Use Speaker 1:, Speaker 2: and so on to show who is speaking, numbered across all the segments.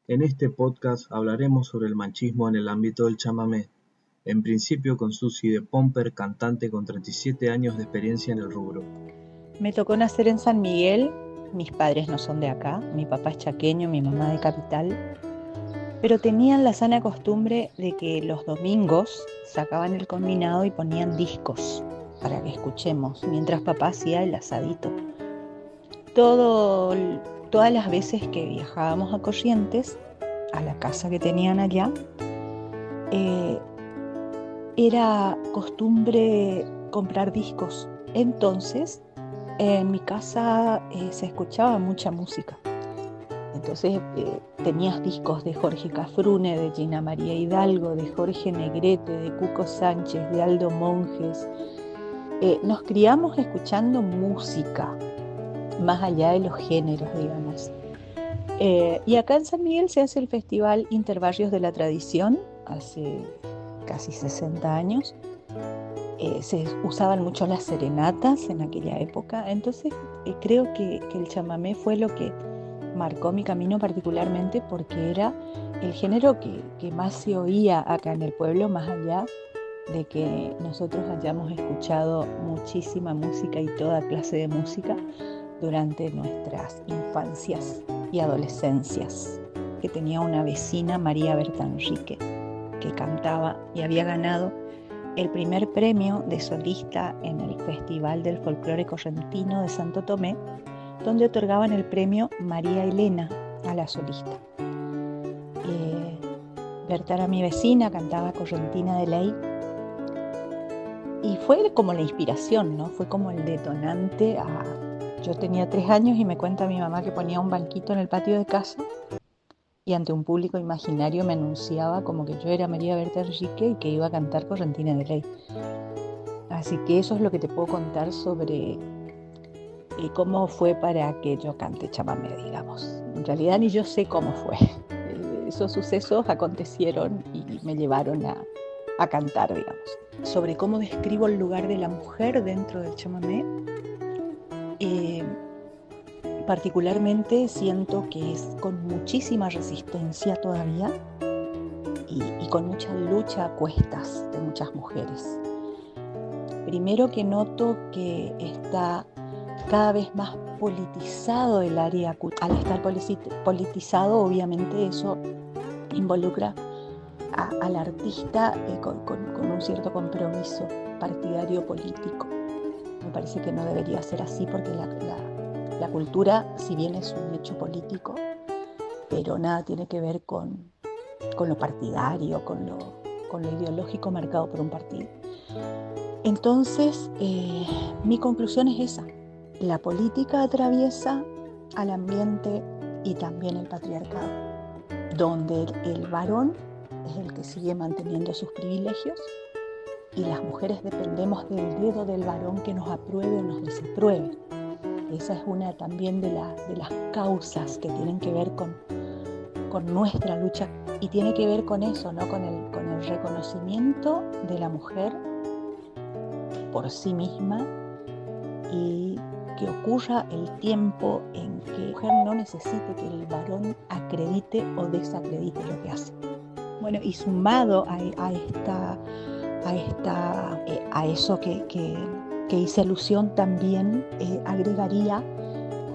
Speaker 1: En este podcast hablaremos sobre el machismo en el ámbito del chamamé, en principio con Susi de Pomper, cantante con 37 años de experiencia en el rubro.
Speaker 2: Me tocó nacer en San Miguel, mis padres no son de acá, mi papá es chaqueño, mi mamá de capital, pero tenían la sana costumbre de que los domingos sacaban el combinado y ponían discos para que escuchemos, mientras papá hacía el asadito. Todas las veces que viajábamos a Corrientes, a la casa que tenían allá, era costumbre comprar discos. Entonces, en mi casa se escuchaba mucha música. Entonces tenías discos de Jorge Cafrune, de Gina María Hidalgo, de Jorge Negrete, de Cuco Sánchez, de Aldo Monjes. Nos criamos escuchando música, más allá de los géneros, digamos. Y acá en San Miguel se hace el Festival Interbarrios de la Tradición, hace casi 60 años. Se usaban mucho las serenatas en aquella época, entonces creo que el chamamé fue lo que marcó mi camino particularmente porque era el género que más se oía acá en el pueblo, más allá de que nosotros hayamos escuchado muchísima música y toda clase de música durante nuestras infancias y adolescencias, que tenía una vecina, María Bertanrique, que cantaba y había ganado el primer premio de solista en el Festival del Folclore Correntino de Santo Tomé, donde otorgaban el premio María Elena a la solista. Berta era mi vecina, cantaba Correntina de Ley, y fue como la inspiración, ¿no? Fue como el detonante. Yo tenía 3 años y me cuenta mi mamá que ponía un banquito en el patio de casa y ante un público imaginario me anunciaba como que yo era María Berta Enrique y que iba a cantar Correntina de Ley. Así que eso es lo que te puedo contar sobre cómo fue para que yo cante chamamé, digamos. En realidad ni yo sé cómo fue. Esos sucesos acontecieron y me llevaron a cantar, digamos. Sobre cómo describo el lugar de la mujer dentro del chamamé, particularmente siento que es con muchísima resistencia todavía y con mucha lucha a cuestas de muchas mujeres. Primero que noto que está cada vez más politizado el área. Al estar politizado, obviamente eso involucra al artista con un cierto compromiso partidario político. Me parece que no debería ser así porque la cultura, si bien es un hecho político, pero nada tiene que ver con lo partidario, con lo ideológico marcado por un partido. Entonces, mi conclusión es esa. La política atraviesa al ambiente y también el patriarcado, donde el varón es el que sigue manteniendo sus privilegios y las mujeres dependemos del dedo del varón que nos apruebe o nos desapruebe. Esa es una también de las causas que tienen que ver con nuestra lucha y tiene que ver con eso, ¿no? Con el reconocimiento de la mujer por sí misma y que ocurra el tiempo en que la mujer no necesite que el varón acredite o desacredite lo que hace. Bueno, y sumado a eso que hice alusión, también agregaría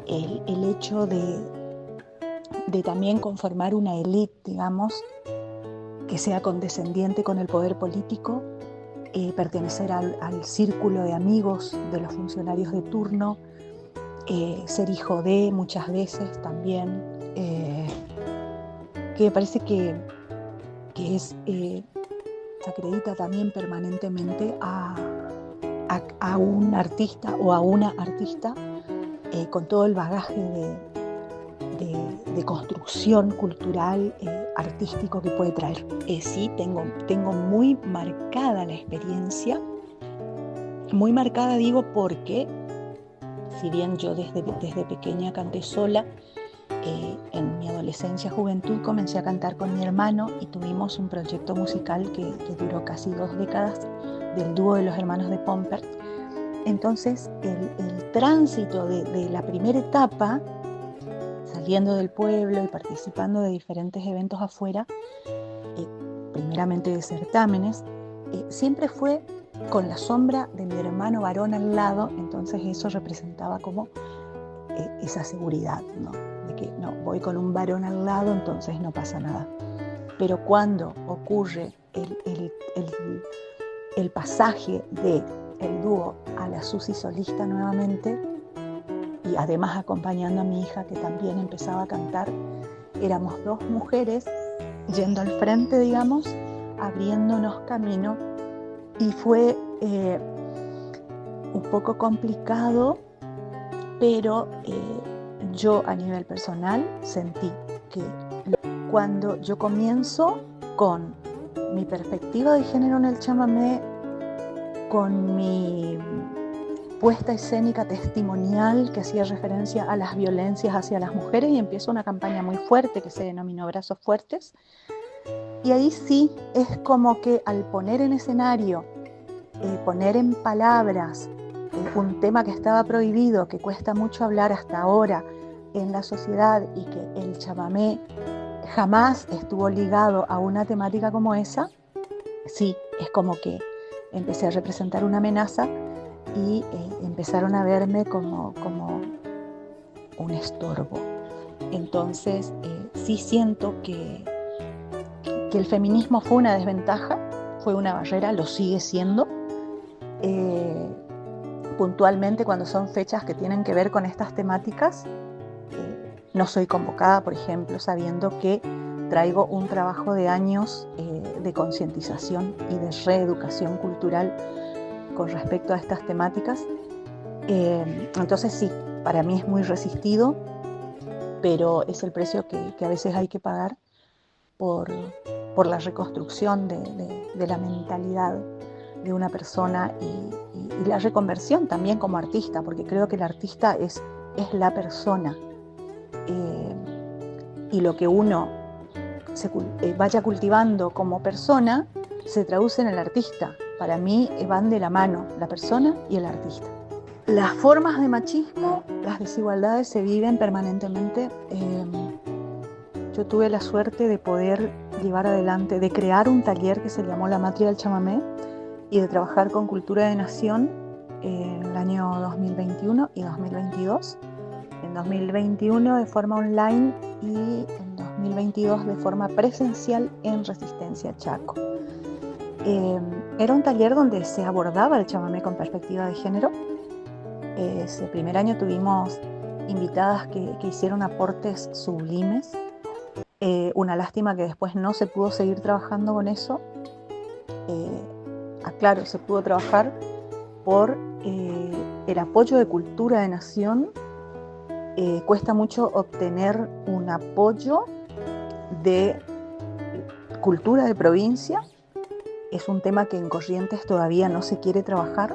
Speaker 2: el hecho de también conformar una élite, digamos, que sea condescendiente con el poder político, pertenecer al círculo de amigos de los funcionarios de turno, ser hijo de muchas veces también, que me parece que acredita también permanentemente a un artista o a una artista con todo el bagaje de construcción cultural, artístico que puede traer. Sí, tengo muy marcada la experiencia, muy marcada digo porque si bien yo desde pequeña canté sola, en mi adolescencia, juventud, comencé a cantar con mi hermano y tuvimos un proyecto musical que duró casi 2 décadas, del dúo de los hermanos de Pomper. Entonces, el tránsito de la primera etapa, saliendo del pueblo y participando de diferentes eventos afuera, primeramente de certámenes, siempre fue con la sombra de mi hermano varón al lado, entonces eso representaba como esa seguridad, ¿no? De que no, voy con un varón al lado, entonces no pasa nada. Pero cuando ocurre el pasaje del dúo a la Susi solista nuevamente, y además acompañando a mi hija que también empezaba a cantar, éramos dos mujeres yendo al frente, digamos, abriéndonos camino, y fue un poco complicado, pero yo a nivel personal sentí que cuando yo comienzo con mi perspectiva de género en el chamamé, con mi puesta escénica testimonial que hacía referencia a las violencias hacia las mujeres, y empiezo una campaña muy fuerte que se denominó Brazos Fuertes, y ahí sí es como que al poner en escenario, poner en palabras un tema que estaba prohibido, que cuesta mucho hablar hasta ahora en la sociedad, y que el chamamé jamás estuvo ligado a una temática como esa, sí, es como que empecé a representar una amenaza y empezaron a verme como un estorbo. Entonces sí siento que el feminismo fue una desventaja, fue una barrera, lo sigue siendo. Puntualmente cuando son fechas que tienen que ver con estas temáticas, no soy convocada, por ejemplo, sabiendo que traigo un trabajo de años de concientización y de reeducación cultural con respecto a estas temáticas. Entonces sí, para mí es muy resistido, pero es el precio que a veces hay que pagar por la reconstrucción de la mentalidad de una persona y la reconversión también como artista, porque creo que el artista es la persona, y lo que uno vaya cultivando como persona se traduce en el artista. Para mí van de la mano la persona y el artista. Las formas de machismo, las desigualdades se viven permanentemente. Yo tuve la suerte de poder llevar adelante, de crear un taller que se llamó La Matria del Chamamé y de trabajar con Cultura de Nación en el año 2021 y 2022. En 2021 de forma online y en 2022 de forma presencial en Resistencia Chaco. Era un taller donde se abordaba el chamamé con perspectiva de género. Ese primer año tuvimos invitadas que hicieron aportes sublimes. Una lástima que después no se pudo seguir trabajando con eso. Claro, se pudo trabajar por el apoyo de Cultura de Nación. Cuesta mucho obtener un apoyo de cultura de provincia. Es un tema que en Corrientes todavía no se quiere trabajar.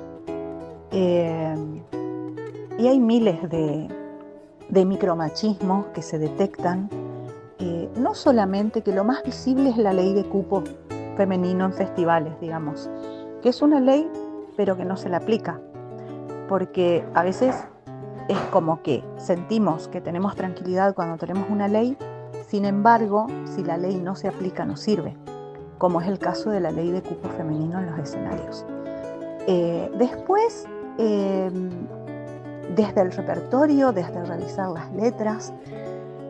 Speaker 2: Y hay miles de micromachismos que se detectan. No solamente que lo más visible es la ley de cupo femenino en festivales, digamos, que es una ley pero que no se la aplica, porque a veces es como que sentimos que tenemos tranquilidad cuando tenemos una ley, sin embargo, si la ley no se aplica no sirve, como es el caso de la ley de cupo femenino en los escenarios. Después, desde el repertorio, desde revisar las letras,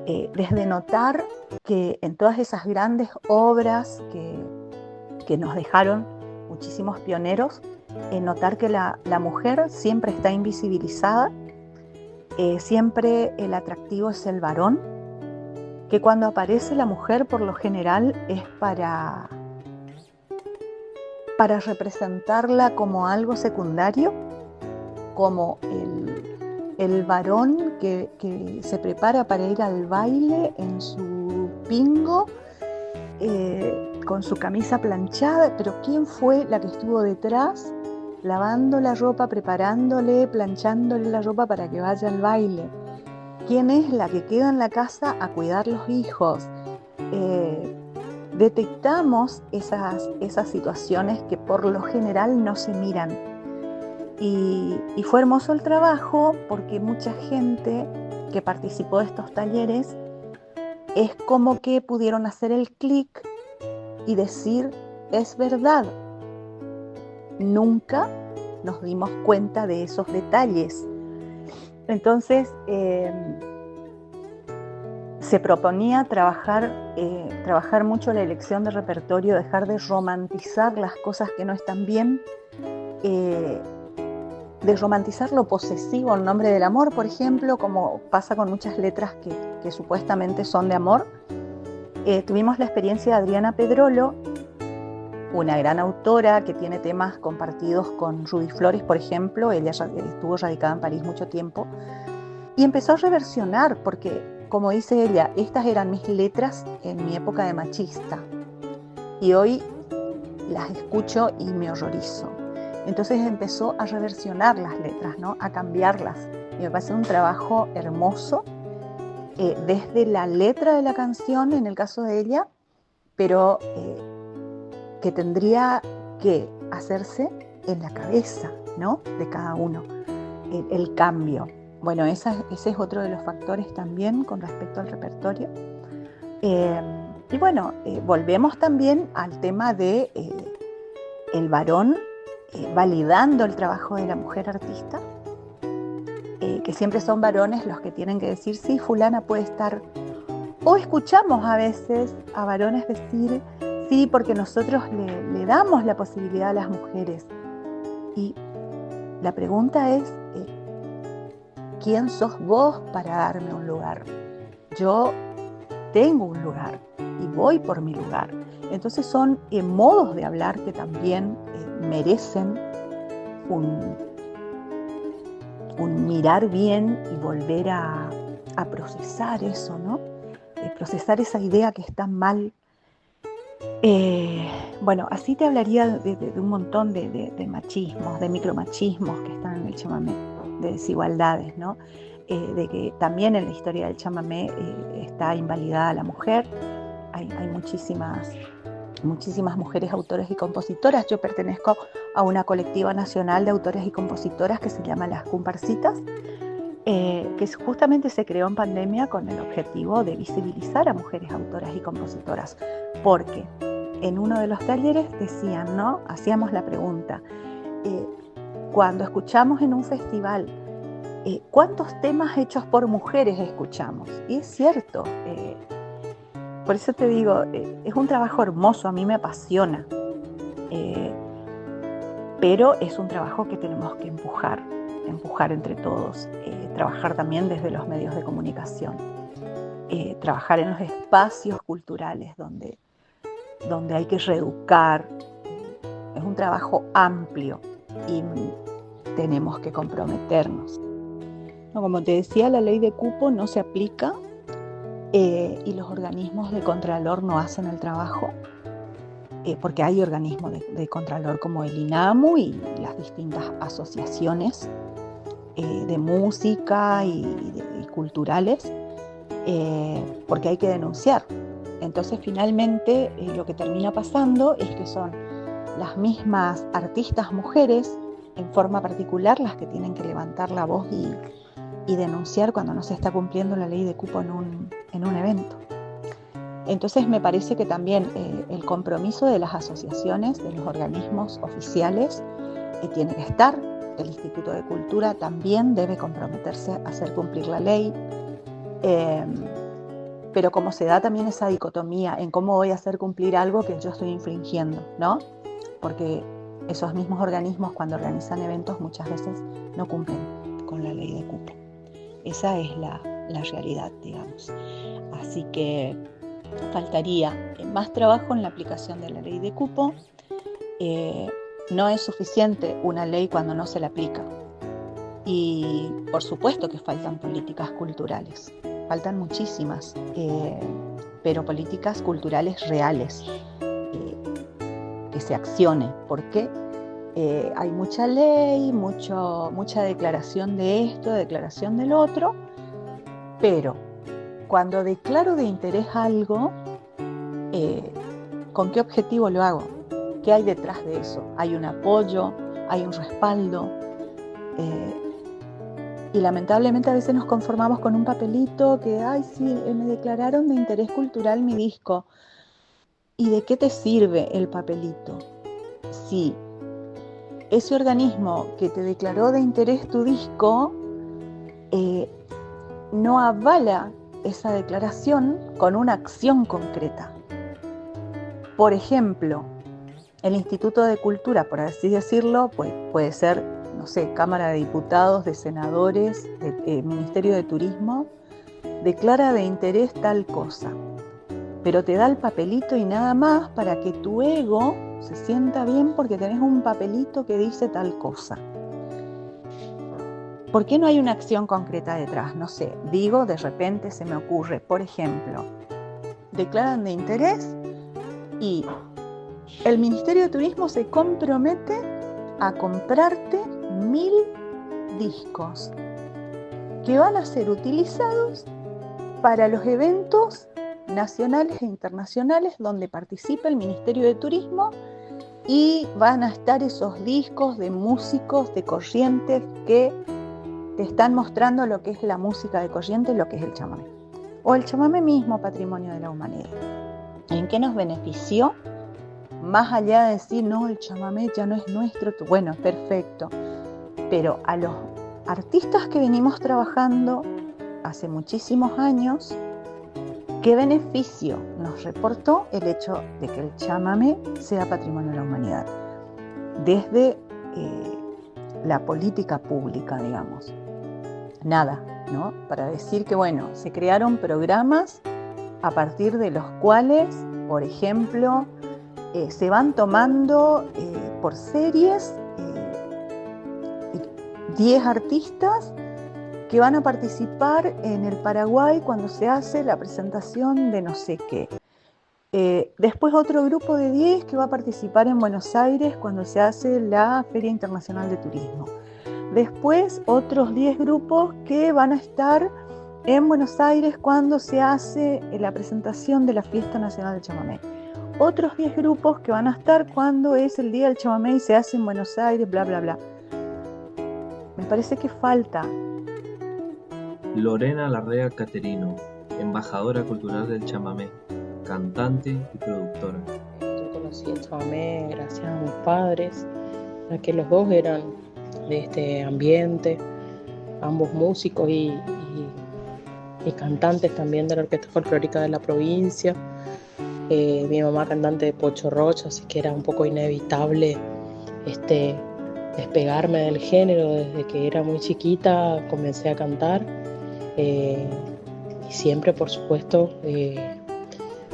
Speaker 2: desde notar que en todas esas grandes obras que nos dejaron muchísimos pioneros, notar que la mujer siempre está invisibilizada, siempre el atractivo es el varón, que cuando aparece la mujer por lo general es para representarla como algo secundario, como el varón que se prepara para ir al baile en su pingo, con su camisa planchada, pero ¿quién fue la que estuvo detrás lavando la ropa, preparándole, planchándole la ropa para que vaya al baile? ¿Quién es la que queda en la casa a cuidar los hijos? Detectamos esas situaciones que por lo general no se miran. Y fue hermoso el trabajo porque mucha gente que participó de estos talleres, es como que pudieron hacer el clic y decir, es verdad, nunca nos dimos cuenta de esos detalles. Entonces, se proponía trabajar mucho la elección de repertorio, dejar de romantizar las cosas que no están bien, de romantizar lo posesivo en nombre del amor, por ejemplo, como pasa con muchas letras que supuestamente son de amor. Tuvimos la experiencia de Adriana Pedrolo, una gran autora que tiene temas compartidos con Rudy Flores, por ejemplo. Ella estuvo radicada en París mucho tiempo y empezó a reversionar, porque, como dice ella, estas eran mis letras en mi época de machista y hoy las escucho y me horrorizo. Entonces empezó a reversionar las letras, ¿no? A cambiarlas, y me parece un trabajo hermoso, desde la letra de la canción en el caso de ella, pero que tendría que hacerse en la cabeza, ¿no? De cada uno, el cambio. Bueno, ese es otro de los factores también con respecto al repertorio. Y bueno, volvemos también al tema de el varón validando el trabajo de la mujer artista, que siempre son varones los que tienen que decir, sí, fulana puede estar. O escuchamos a veces a varones decir, sí, porque nosotros le damos la posibilidad a las mujeres. Y la pregunta es, ¿quién sos vos para darme un lugar? Yo tengo un lugar y voy por mi lugar. Entonces son modos de hablar que también merecen un mirar bien y volver a procesar eso, ¿no? Procesar esa idea que está mal. Bueno, así te hablaría de un montón de machismos, de micromachismos que están en el chamamé, de desigualdades, ¿no? De que también en la historia del chamamé está invalidada la mujer. Hay muchísimas mujeres autoras y compositoras. Yo pertenezco a una colectiva nacional de autoras y compositoras que se llama Las Comparsitas, que justamente se creó en pandemia con el objetivo de visibilizar a mujeres autoras y compositoras, porque en uno de los talleres decían, ¿no? Hacíamos la pregunta, cuando escuchamos en un festival, ¿cuántos temas hechos por mujeres escuchamos? Y es cierto, por eso te digo, es un trabajo hermoso, a mí me apasiona, pero es un trabajo que tenemos que empujar entre todos, trabajar también desde los medios de comunicación, trabajar en los espacios culturales donde hay que reeducar. Es un trabajo amplio y tenemos que comprometernos. No, como te decía, la ley de cupo no se aplica y los organismos de contralor no hacen el trabajo, porque hay organismos de contralor como el INAMU y las distintas asociaciones de música y culturales, porque hay que denunciar. Entonces finalmente lo que termina pasando es que son las mismas artistas mujeres en forma particular las que tienen que levantar la voz y denunciar cuando no se está cumpliendo la ley de cupo en un evento. Entonces me parece que también el compromiso de las asociaciones, de los organismos oficiales, tiene que estar. El Instituto de Cultura también debe comprometerse a hacer cumplir la ley. Pero como se da también esa dicotomía en cómo voy a hacer cumplir algo que yo estoy infringiendo, ¿no? Porque esos mismos organismos cuando organizan eventos muchas veces no cumplen con la ley de cupo. Esa es la realidad, digamos. Así que faltaría más trabajo en la aplicación de la ley de cupo. No es suficiente una ley cuando no se la aplica. Y por supuesto que faltan políticas culturales. Faltan muchísimas, pero políticas culturales reales, que se accione, porque hay mucha ley, mucha declaración de esto, declaración del otro, pero cuando declaro de interés algo, ¿con qué objetivo lo hago? ¿Qué hay detrás de eso? ¿Hay un apoyo? ¿Hay un respaldo? Y lamentablemente a veces nos conformamos con un papelito que, ay, sí, me declararon de interés cultural mi disco. ¿Y de qué te sirve el papelito? Si ese organismo que te declaró de interés tu disco no avala esa declaración con una acción concreta. Por ejemplo, el Instituto de Cultura, por así decirlo, pues puede ser, no sé, Cámara de Diputados, de Senadores, Ministerio de Turismo, declara de interés tal cosa, pero te da el papelito y nada más para que tu ego se sienta bien porque tenés un papelito que dice tal cosa. ¿Por qué no hay una acción concreta detrás? No sé, digo, de repente se me ocurre, por ejemplo, declaran de interés y el Ministerio de Turismo se compromete a comprarte 1000 discos que van a ser utilizados para los eventos nacionales e internacionales donde participa el Ministerio de Turismo, y van a estar esos discos de músicos de Corrientes que te están mostrando lo que es la música de Corrientes, lo que es el chamamé. O el chamamé mismo, patrimonio de la humanidad. ¿En qué nos benefició? Más allá de decir, no, el chamamé ya no es nuestro, bueno, perfecto. Pero a los artistas que venimos trabajando hace muchísimos años, ¿qué beneficio nos reportó el hecho de que el chamamé sea patrimonio de la humanidad? Desde la política pública, digamos. Nada, ¿no? Para decir que, bueno, se crearon programas a partir de los cuales, por ejemplo, se van tomando por series 10 artistas que van a participar en el Paraguay cuando se hace la presentación de no sé qué. Después otro grupo de 10 que va a participar en Buenos Aires cuando se hace la Feria Internacional de Turismo. Después otros 10 grupos que van a estar en Buenos Aires cuando se hace la presentación de la Fiesta Nacional del Chamamé. Otros 10 grupos que van a estar cuando es el Día del Chamamé y se hace en Buenos Aires, bla, bla, bla. Me parece que falta.
Speaker 1: Lorena Larrea Caterino, embajadora cultural del chamamé, cantante y productora.
Speaker 3: Yo conocí el chamamé gracias a mis padres, ya que los dos eran de este ambiente, ambos músicos y cantantes también de la Orquesta Folclórica de la provincia. Mi mamá cantante de Pocho Rocha, así que era un poco inevitable despegarme del género. Desde que era muy chiquita comencé a cantar y siempre, por supuesto,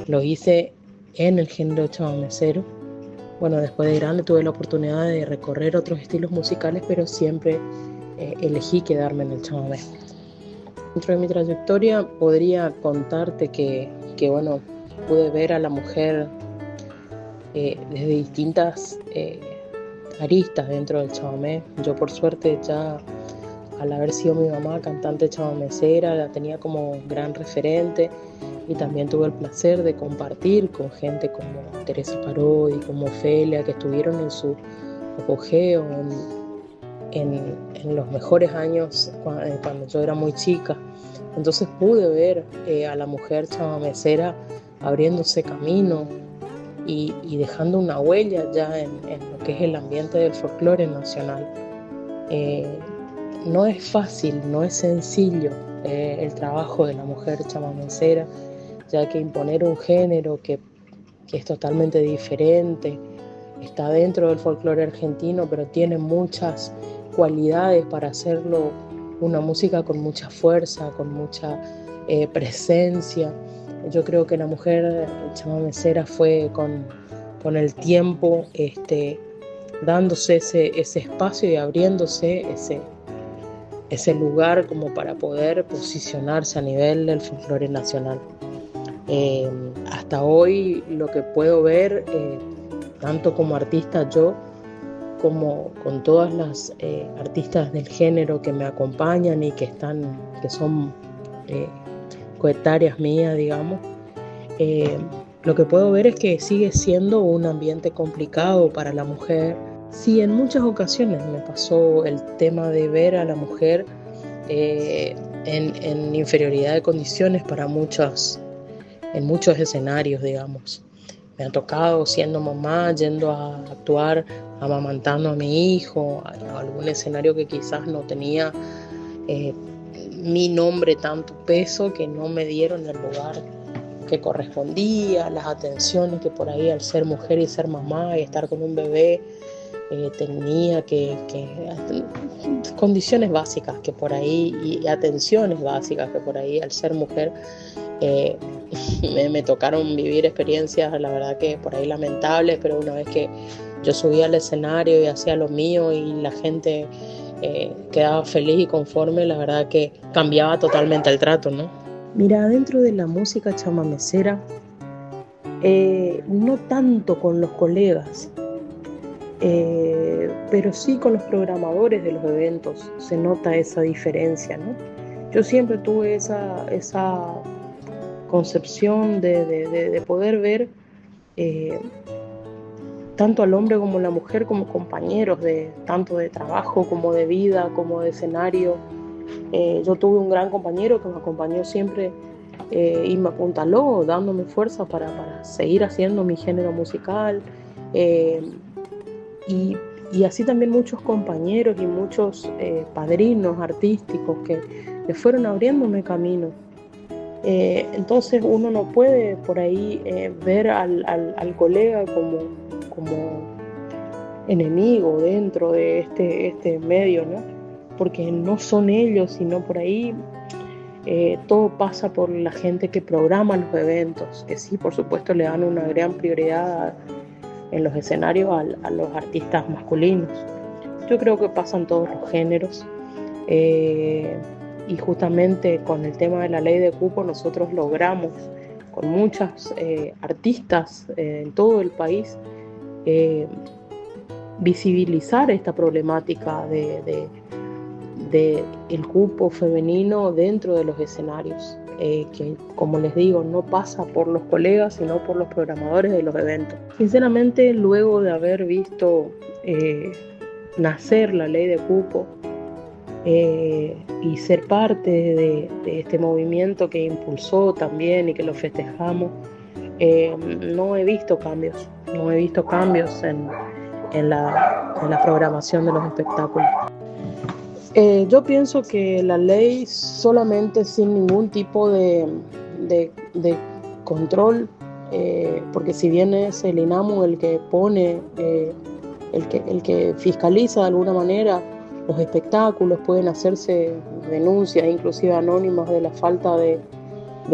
Speaker 3: lo hice en el género chamamecero. Bueno, después de grande tuve la oportunidad de recorrer otros estilos musicales, pero siempre elegí quedarme en el chamamé. Dentro de mi trayectoria podría contarte que bueno, pude ver a la mujer desde distintas aristas dentro del chamamé. Yo, por suerte, ya al haber sido mi mamá cantante chamamecera, la tenía como gran referente, y también tuve el placer de compartir con gente como Teresa Parodi, como Ofelia, que estuvieron en su apogeo, en los mejores años cuando yo era muy chica. Entonces pude ver a la mujer chamamecera abriéndose camino y dejando una huella ya en lo que es el ambiente del folclore nacional. No es fácil, no es sencillo el trabajo de la mujer chamamecera, ya que imponer un género que es totalmente diferente, está dentro del folclore argentino, pero tiene muchas cualidades para hacerlo una música con mucha fuerza, con mucha presencia. Yo creo que la mujer chamamecera fue con el tiempo dándose ese espacio y abriéndose ese lugar como para poder posicionarse a nivel del folclore nacional. Hasta hoy lo que puedo ver, tanto como artista yo, como con todas las artistas del género que me acompañan y que son coetarias mías, digamos, lo que puedo ver es que sigue siendo un ambiente complicado para la mujer. Sí, en muchas ocasiones me pasó el tema de ver a la mujer en inferioridad de condiciones en muchos escenarios, digamos. Me ha tocado siendo mamá, yendo a actuar, amamantando a mi hijo, a algún escenario que quizás no tenía mi nombre tanto peso, que no me dieron el lugar que correspondía, las atenciones que por ahí al ser mujer y ser mamá y estar con un bebé tenía que condiciones básicas que por ahí y atenciones básicas que por ahí al ser mujer me tocaron vivir experiencias, la verdad que por ahí lamentables, pero una vez que yo subía al escenario y hacía lo mío y la gente quedaba feliz y conforme, la verdad que cambiaba totalmente el trato, ¿no? Mira, dentro de la música chamamecera, no tanto con los colegas, pero sí con los programadores de los eventos se nota esa diferencia, ¿no? Yo siempre tuve esa concepción de poder ver tanto al hombre como a la mujer como compañeros tanto de trabajo como de vida, como de escenario. Yo tuve un gran compañero que me acompañó siempre y me apuntaló, dándome fuerza para seguir haciendo mi género musical. Y así también muchos compañeros y muchos padrinos artísticos que fueron abriéndome camino. Entonces uno no puede por ahí ver al colega como enemigo dentro de este medio, ¿no? Porque no son ellos, sino por ahí todo pasa por la gente que programa los eventos, que sí, por supuesto, le dan una gran prioridad en los escenarios a los artistas masculinos. Yo creo que pasan todos los géneros. Y justamente con el tema de la ley de cupo nosotros logramos con muchas artistas en todo el país visibilizar esta problemática de el cupo femenino dentro de los escenarios, que como les digo no pasa por los colegas sino por los programadores de los eventos. Sinceramente, luego de haber visto nacer la ley de cupo y ser parte de este movimiento que impulsó también y que lo festejamos, no he visto cambios en la programación de los espectáculos. Yo pienso que la ley solamente sin ningún tipo de control, porque si bien es el INAMU el que pone, el que fiscaliza de alguna manera los espectáculos, pueden hacerse denuncias inclusive anónimas de la falta de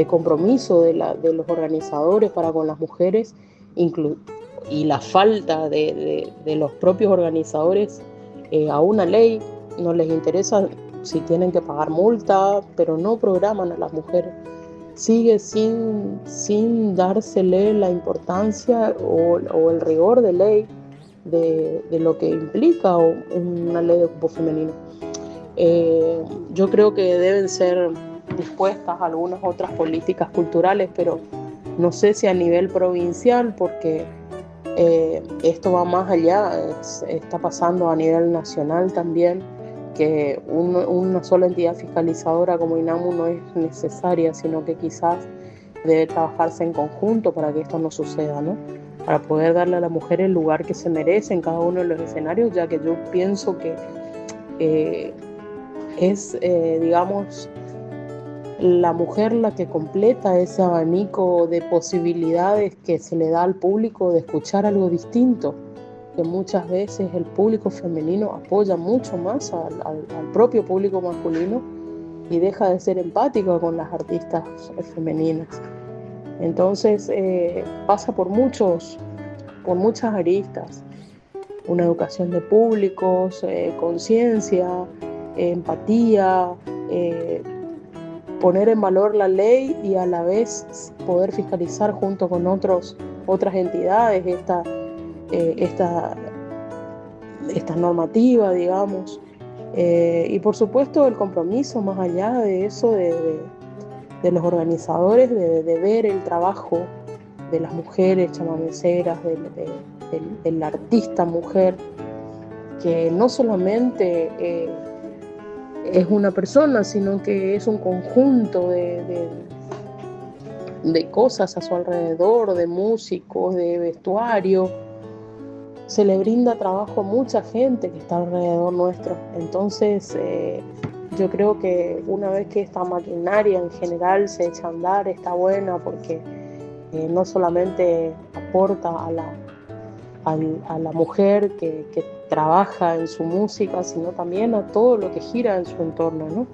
Speaker 3: compromiso de los organizadores para con las mujeres y la falta de los propios organizadores a una ley. No les interesa si tienen que pagar multa, pero no programan a las mujeres. Sigue sin dársele la importancia o el rigor de ley de lo que implica una ley de cupo femenino. Yo creo que deben ser dispuestas algunas otras políticas culturales, pero no sé si a nivel provincial, porque esto va más allá, está pasando a nivel nacional también, que una sola entidad fiscalizadora como INAMU no es necesaria, sino que quizás debe trabajarse en conjunto para que esto no suceda, ¿no? Para poder darle a la mujer el lugar que se merece en cada uno de los escenarios, ya que yo pienso que es, digamos, la mujer la que completa ese abanico de posibilidades que se le da al público de escuchar algo distinto, que muchas veces el público femenino apoya mucho más al propio público masculino y deja de ser empático con las artistas femeninas. Entonces pasa por muchas aristas: una educación de públicos, conciencia, empatía, poner en valor la ley y a la vez poder fiscalizar junto con otras entidades esta normativa, digamos, y por supuesto el compromiso más allá de eso de los organizadores de ver el trabajo de las mujeres chamameceras, del artista mujer, que no solamente es una persona, sino que es un conjunto de cosas a su alrededor, de músicos, de vestuario. Se le brinda trabajo a mucha gente que está alrededor nuestro. Entonces, yo creo que una vez que esta maquinaria en general se echa a andar, está buena porque no solamente aporta a la mujer que trabaja en su música, sino también a todo lo que gira en su entorno, ¿no?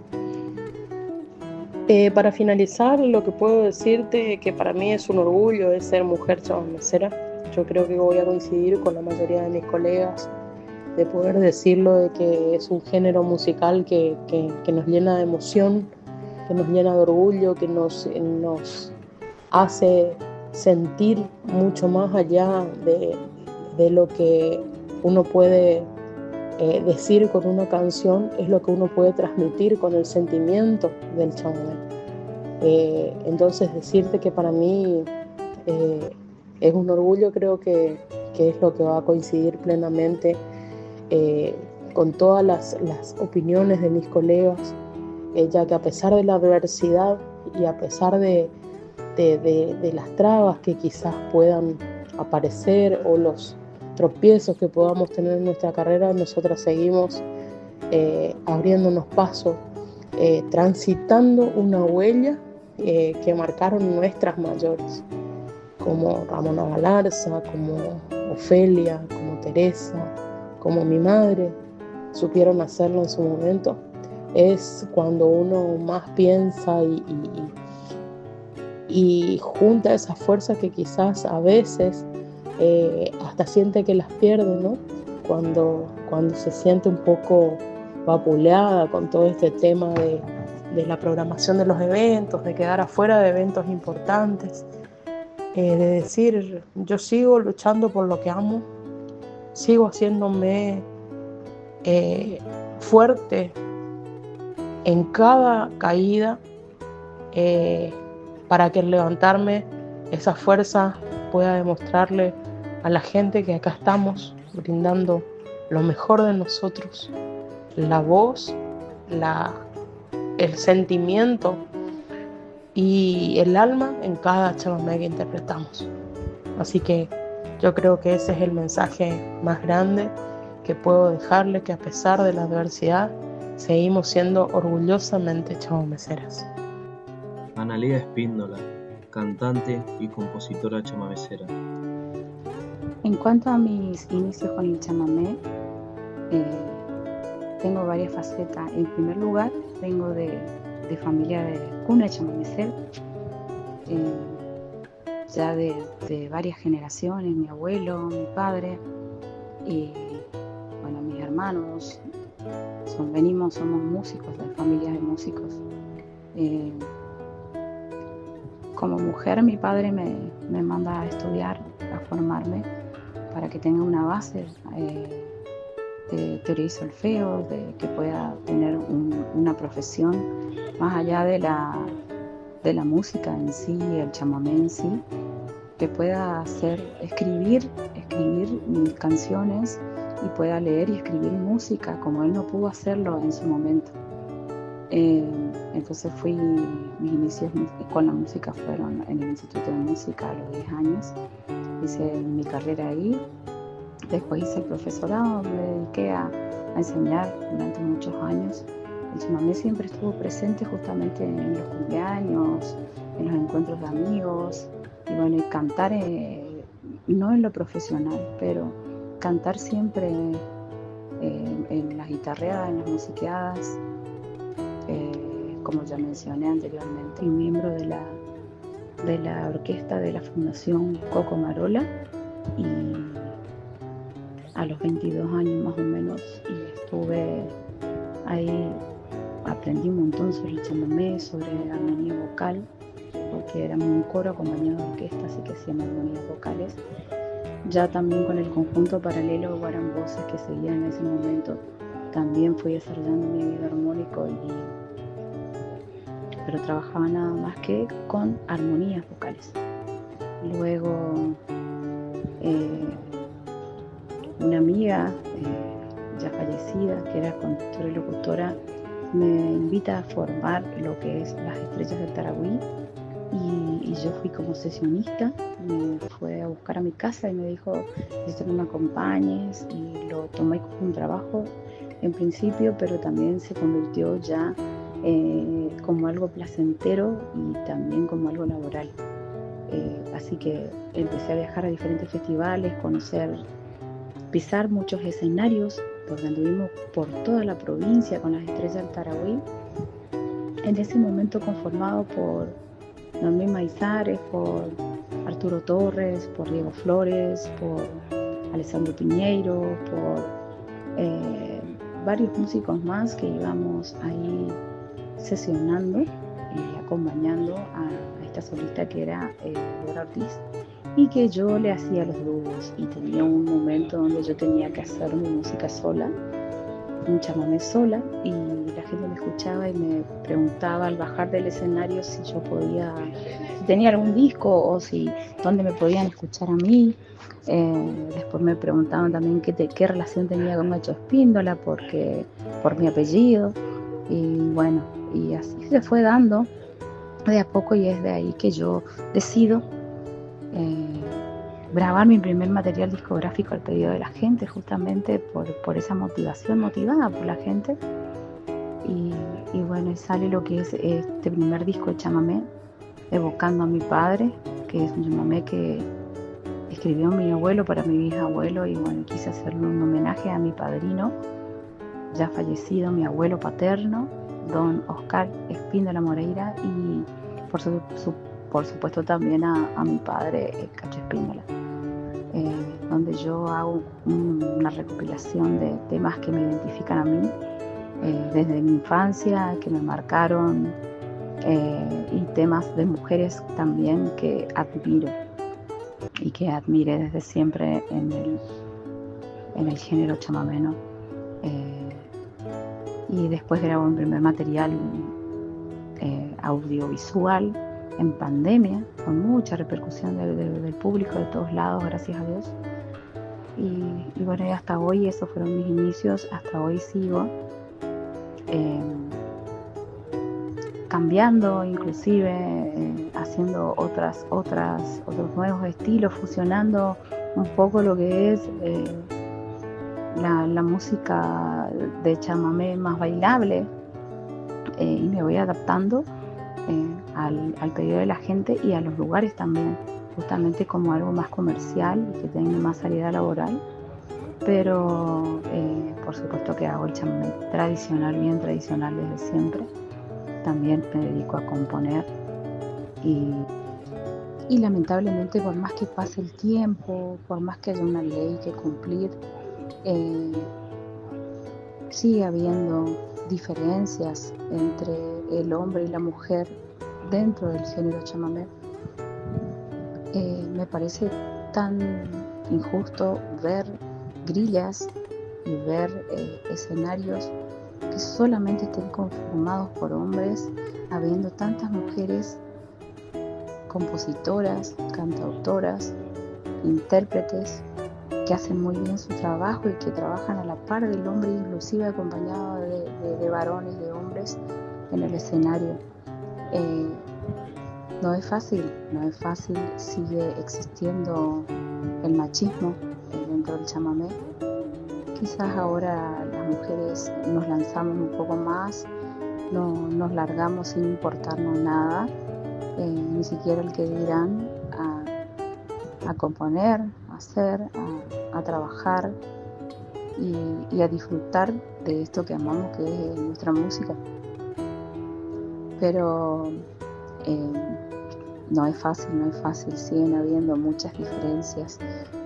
Speaker 3: Para finalizar, lo que puedo decirte que para mí es un orgullo es ser mujer chamamecera. Yo creo que voy a coincidir con la mayoría de mis colegas de poder decirlo, de que es un género musical que nos llena de emoción, que nos llena de orgullo, que nos hace sentir mucho más allá de lo que uno puede decir con una canción, es lo que uno puede transmitir con el sentimiento del chamamé. Entonces decirte que para mí es un orgullo, creo que es lo que va a coincidir plenamente con todas las opiniones de mis colegas, ya que a pesar de la adversidad y a pesar de las trabas que quizás puedan aparecer o los tropiezos que podamos tener en nuestra carrera, nosotras seguimos abriéndonos paso, transitando una huella que marcaron nuestras mayores, como Ramona Galarza, como Ofelia, como Teresa, como mi madre, supieron hacerlo en su momento. Es cuando uno más piensa y junta esas fuerzas que quizás a veces hasta siente que las pierde, ¿no? Cuando se siente un poco vapuleada con todo este tema de la programación de los eventos, de quedar afuera de eventos importantes, de decir, yo sigo luchando por lo que amo, sigo haciéndome fuerte en cada caída, para que al levantarme esa fuerza pueda demostrarle a la gente que acá estamos brindando lo mejor de nosotros, la voz, el sentimiento y el alma en cada chamamé que interpretamos. Así que yo creo que ese es el mensaje más grande que puedo dejarle, que a pesar de la adversidad seguimos siendo orgullosamente chamameceras.
Speaker 1: Analía Espíndola, cantante y compositora chamamecera.
Speaker 4: En cuanto a mis inicios con el chamamé, tengo varias facetas. En primer lugar, vengo de familia de cuna chamamecera, ya de varias generaciones, mi abuelo, mi padre y bueno, mis hermanos, somos músicos, de familias de músicos. Como mujer, mi padre me manda a estudiar, a formarme, para que tenga una base de teoría y solfeo, de que pueda tener una profesión más allá de la música en sí, el chamamé en sí, que pueda escribir canciones y pueda leer y escribir música como él no pudo hacerlo en su momento. Entonces mis inicios con la música fueron en el Instituto de Música a los 10 años. Hice mi carrera ahí, después hice el profesorado, me dediqué a enseñar durante muchos años. El chamamé siempre estuvo presente justamente en los cumpleaños, en los encuentros de amigos, y bueno, y cantar, no en lo profesional, pero cantar siempre en las guitarreadas, en las musiqueadas, como ya mencioné anteriormente. Fui miembro de la orquesta de la Fundación Coco Marola y a los 22 años más o menos, y estuve ahí, aprendí un montón sobre el chamamé, sobre armonía vocal, porque éramos un coro acompañado de orquesta, así que hacíamos armonías vocales. Ya también con el conjunto paralelo Guaran Voces que seguía en ese momento, también fui desarrollando mi oído armónico, pero trabajaba nada más que con armonías vocales. Luego una amiga ya fallecida, que era conductora y locutora me invita a formar lo que es las estrellas del Tarahui y yo fui como sesionista, me fue a buscar a mi casa y me dijo, necesito que me acompañes, y lo tomé como un trabajo en principio, pero también se convirtió ya como algo placentero y también como algo laboral. Así que empecé a viajar a diferentes festivales, pisar muchos escenarios, porque anduvimos por toda la provincia con las estrellas del Tarahui, en ese momento conformado por Noemí Maizares, por Arturo Torres, por Diego Flores, por Alessandro Piñeiro, por varios músicos más que íbamos ahí sesionando y acompañando a esta solista que era Dora Ortiz, y que yo le hacía los dúos, y tenía un momento donde yo tenía que hacer mi música sola, un chamamé sola, y la gente me escuchaba y me preguntaba al bajar del escenario si yo podía, si tenía algún disco o si dónde me podían escuchar a mí. Después me preguntaban también qué relación tenía con Nacho Espíndola, por mi apellido, y bueno, y así se fue dando de a poco, y es de ahí que yo decido grabar mi primer material discográfico al pedido de la gente, justamente por esa motivación, motivada por la gente. Y bueno, sale lo que es este primer disco de chamamé, evocando a mi padre, que es un chamamé que escribió mi abuelo para mi bisabuelo, y bueno, quise hacerle un homenaje a mi padrino, ya fallecido, mi abuelo paterno, don Oscar Espíndola Moreira, y por supuesto también a mi padre, Cacho Espíndola, donde yo hago una recopilación de temas que me identifican a mí desde mi infancia, que me marcaron, y temas de mujeres también que admiro y que admiré desde siempre en el género chamamé, ¿no? Y después grabo un primer material audiovisual en pandemia, con mucha repercusión del público de todos lados, gracias a Dios. Y bueno, y hasta hoy esos fueron mis inicios, hasta hoy sigo cambiando, inclusive haciendo otros nuevos estilos, fusionando un poco lo que es la música de chamamé más bailable, y me voy adaptando al pedido de la gente y a los lugares también, justamente como algo más comercial y que tenga más salida laboral. Pero por supuesto que hago el chamamé tradicional, bien tradicional desde siempre. También me dedico a componer y lamentablemente, por más que pase el tiempo, por más que haya una ley que cumplir, sigue habiendo diferencias entre el hombre y la mujer dentro del género chamamé. Me parece tan injusto ver grillas y ver escenarios que solamente estén conformados por hombres, habiendo tantas mujeres compositoras, cantautoras, intérpretes que hacen muy bien su trabajo y que trabajan a la par del hombre, inclusive acompañado de varones, de hombres en el escenario. No es fácil, sigue existiendo el machismo dentro del chamamé. Quizás ahora las mujeres nos lanzamos un poco más, no nos largamos sin importarnos nada, ni siquiera el que dirán, a componer, a hacer, a trabajar y a disfrutar de esto que amamos, que es nuestra música. Pero no es fácil, siguen habiendo muchas diferencias,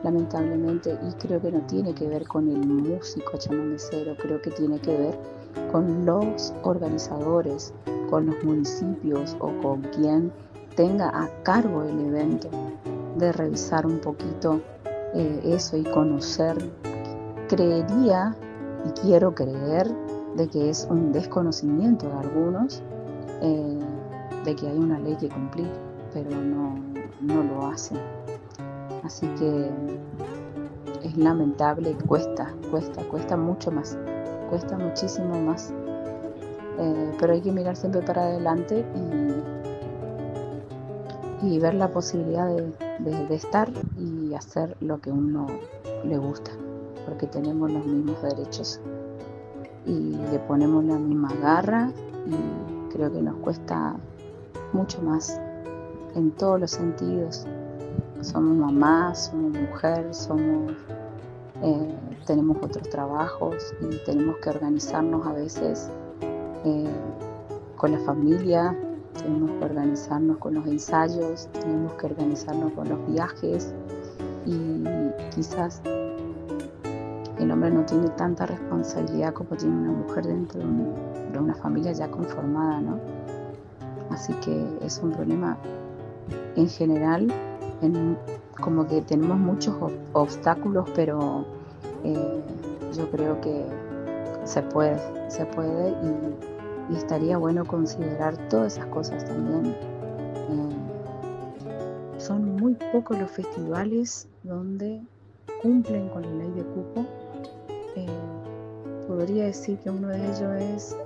Speaker 4: lamentablemente, y creo que no tiene que ver con el músico chamamecero, creo que tiene que ver con los organizadores, con los municipios o con quien tenga a cargo el evento, de revisar un poquito eso y conocer. Creería y quiero creer de que es un desconocimiento de algunos, de que hay una ley que cumplir, pero no lo hacen. Así que es lamentable, cuesta mucho más, cuesta muchísimo más pero hay que mirar siempre para adelante y ver la posibilidad de estar y hacer lo que uno le gusta, porque tenemos los mismos derechos y le ponemos la misma garra, y creo que nos cuesta mucho más en todos los sentidos. Somos mamás, somos mujer, tenemos otros trabajos y tenemos que organizarnos a veces con la familia, tenemos que organizarnos con los ensayos, tenemos que organizarnos con los viajes, y quizás el hombre no tiene tanta responsabilidad como tiene una mujer dentro de una familia ya conformada, ¿no? Así que es un problema en general, como que tenemos muchos obstáculos, pero yo creo que se puede y estaría bueno considerar todas esas cosas también. Son muy pocos los festivales donde cumplen con la ley de cupo. Podría decir que uno de ellos es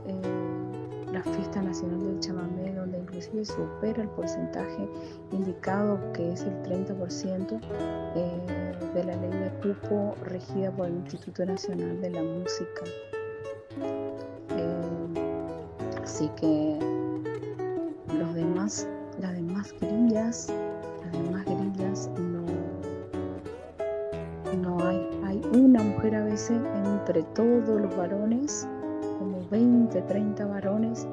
Speaker 4: la Fiesta Nacional del Chamamé, donde inclusive supera el porcentaje indicado, que es el 30% de la ley de cupo regida por el Instituto Nacional de la Música. Así que las demás grillas no hay una mujer a veces entre todos los varones, como 20, 30 varones,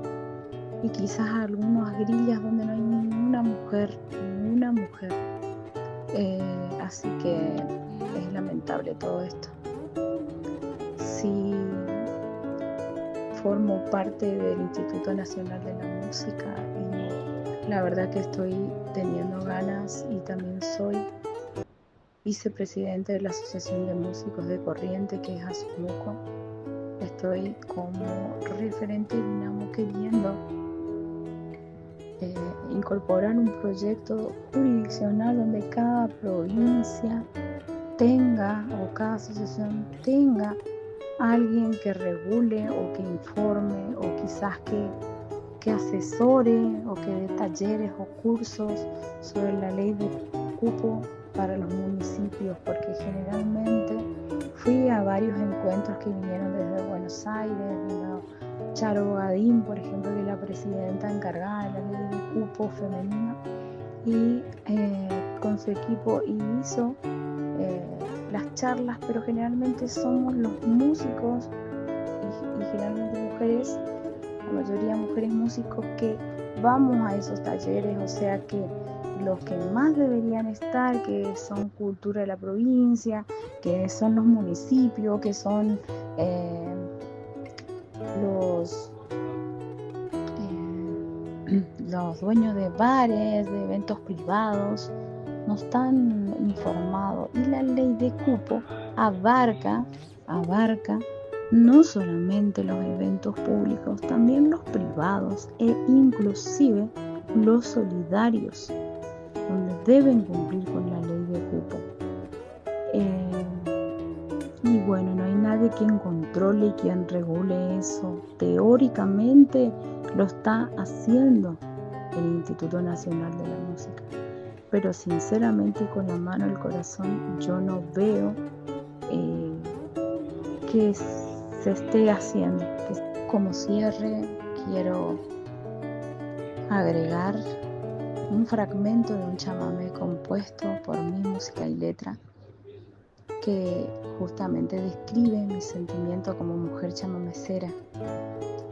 Speaker 4: y quizás algunas grillas donde no hay ninguna mujer. Así que es lamentable todo esto. Sí, formo parte del Instituto Nacional de la Música y la verdad que estoy teniendo ganas, y también soy vicepresidente de la Asociación de Músicos de Corrientes, que es ASUMUCO. Estoy como referente dinamo queriendo incorporar un proyecto jurisdiccional donde cada provincia tenga, o cada asociación tenga, alguien que regule o que informe, o quizás que asesore o que dé talleres o cursos sobre la ley de cupo para los municipios, porque generalmente fui a varios encuentros que vinieron desde Buenos Aires. Vino Charo Gadín, por ejemplo, que es la presidenta encargada de la ley de cupo femenino, y con su equipo hizo las charlas, pero generalmente somos los músicos y generalmente mujeres, la mayoría mujeres músicos, que vamos a esos talleres. O sea que los que más deberían estar, que son cultura de la provincia, que son los municipios, que son los dueños de bares, de eventos privados, no están informados. Y la ley de cupo abarca no solamente los eventos públicos, también los privados e inclusive los solidarios, donde deben cumplir con la ley de cupo. Y bueno, no hay nadie quien controle y quien regule eso. Teóricamente lo está haciendo el Instituto Nacional de la Música, pero sinceramente y con la mano al corazón, yo no veo que se esté haciendo. Como cierre, quiero agregar un fragmento de un chamamé compuesto por mi música y letra, que justamente describe mi sentimiento como mujer chamamecera,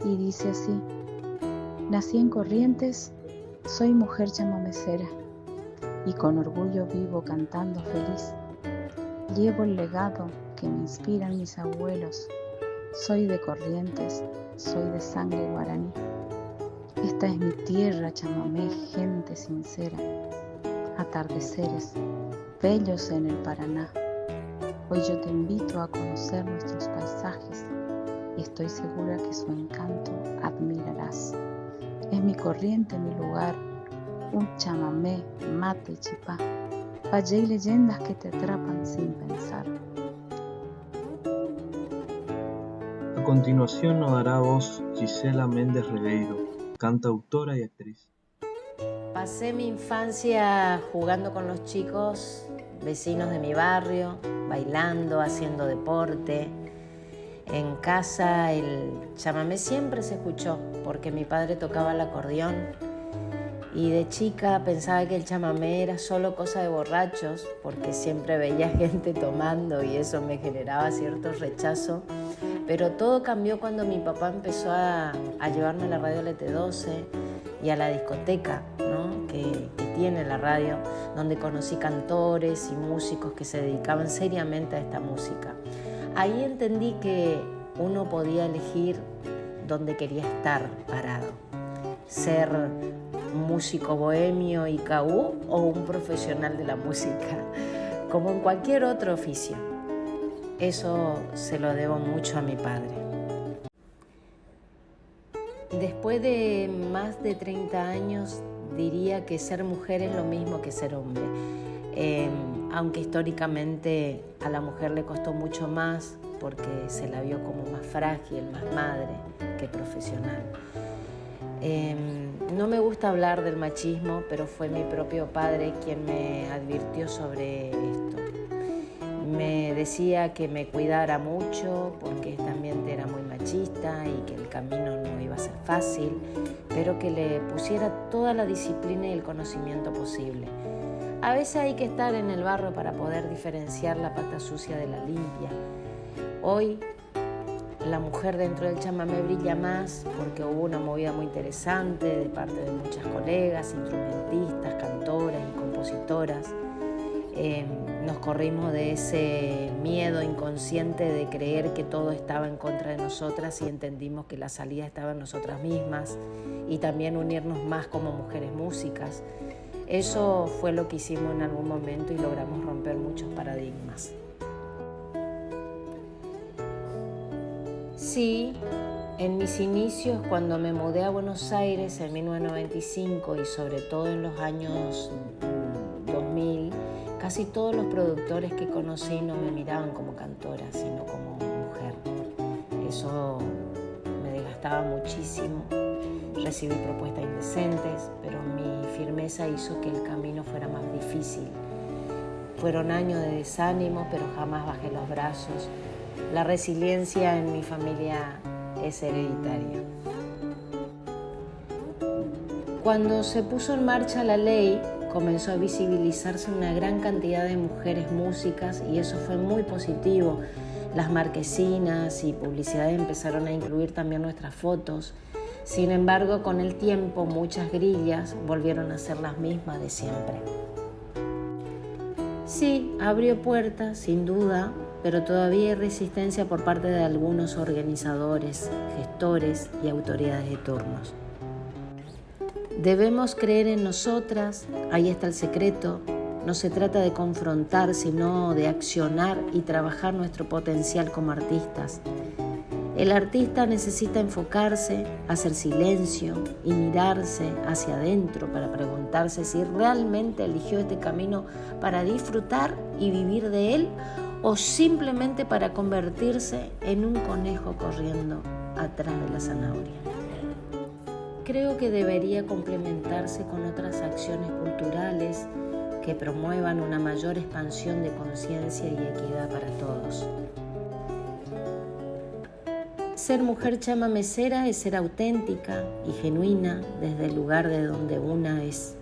Speaker 4: y dice así: nací en Corrientes, soy mujer chamamecera, y con orgullo vivo cantando feliz. Llevo el legado que me inspiran mis abuelos, soy de Corrientes, soy de sangre guaraní. Esta es mi tierra, chamamé, gente sincera, atardeceres bellos en el Paraná. Hoy yo te invito a conocer nuestros paisajes y estoy segura que su encanto admirarás. Es mi corriente, mi lugar, un chamamé, mate, chipá, valle y leyendas que te atrapan sin pensar.
Speaker 1: A continuación nos dará voz Gisela Méndez Regueiro, cantautora y actriz.
Speaker 5: Pasé mi infancia jugando con los chicos, vecinos de mi barrio, bailando, haciendo deporte. En casa el chamamé siempre se escuchó porque mi padre tocaba el acordeón y de chica pensaba que el chamamé era solo cosa de borrachos porque siempre veía gente tomando y eso me generaba cierto rechazo. Pero todo cambió cuando mi papá empezó a llevarme a la radio LT12 y a la discoteca, ¿no? que tiene la radio, donde conocí cantores y músicos que se dedicaban seriamente a esta música. Ahí entendí que uno podía elegir dónde quería estar parado, ser un músico bohemio y caú o un profesional de la música, como en cualquier otro oficio. Eso se lo debo mucho a mi padre. Después de más de 30 años, diría que ser mujer es lo mismo que ser hombre. Aunque históricamente a la mujer le costó mucho más porque se la vio como más frágil, más madre que profesional. No me gusta hablar del machismo, pero fue mi propio padre quien me advirtió sobre esto. Me decía que me cuidara mucho porque este ambiente era muy machista y que el camino no iba a ser fácil, pero que le pusiera toda la disciplina y el conocimiento posible. A veces hay que estar en el barro para poder diferenciar la pata sucia de la limpia. Hoy la mujer dentro del chamamé brilla más porque hubo una movida muy interesante de parte de muchas colegas, instrumentistas, cantoras y compositoras. Nos corrimos de ese miedo inconsciente de creer que todo estaba en contra de nosotras y entendimos que la salida estaba en nosotras mismas y también unirnos más como mujeres músicas. Eso fue lo que hicimos en algún momento y logramos romper muchos paradigmas. Sí, en mis inicios, cuando me mudé a Buenos Aires en 1995 y sobre todo en los años 2000, casi todos los productores que conocí no me miraban como cantora, sino como mujer. Eso me desgastaba muchísimo. Recibí propuestas indecentes, pero mi firmeza hizo que el camino fuera más difícil. Fueron años de desánimo, pero jamás bajé los brazos. La resiliencia en mi familia es hereditaria. Cuando se puso en marcha la ley, comenzó a visibilizarse una gran cantidad de mujeres músicas y eso fue muy positivo. Las marquesinas y publicidades empezaron a incluir también nuestras fotos. Sin embargo, con el tiempo, muchas grillas volvieron a ser las mismas de siempre. Sí, abrió puertas, sin duda, pero todavía hay resistencia por parte de algunos organizadores, gestores y autoridades de turnos. Debemos creer en nosotras, ahí está el secreto. No se trata de confrontar, sino de accionar y trabajar nuestro potencial como artistas. El artista necesita enfocarse, hacer silencio y mirarse hacia adentro para preguntarse si realmente eligió este camino para disfrutar y vivir de él o simplemente para convertirse en un conejo corriendo atrás de la zanahoria. Creo que debería complementarse con otras acciones culturales que promuevan una mayor expansión de conciencia y equidad para todos. Ser mujer chamamecera es ser auténtica y genuina desde el lugar de donde una es.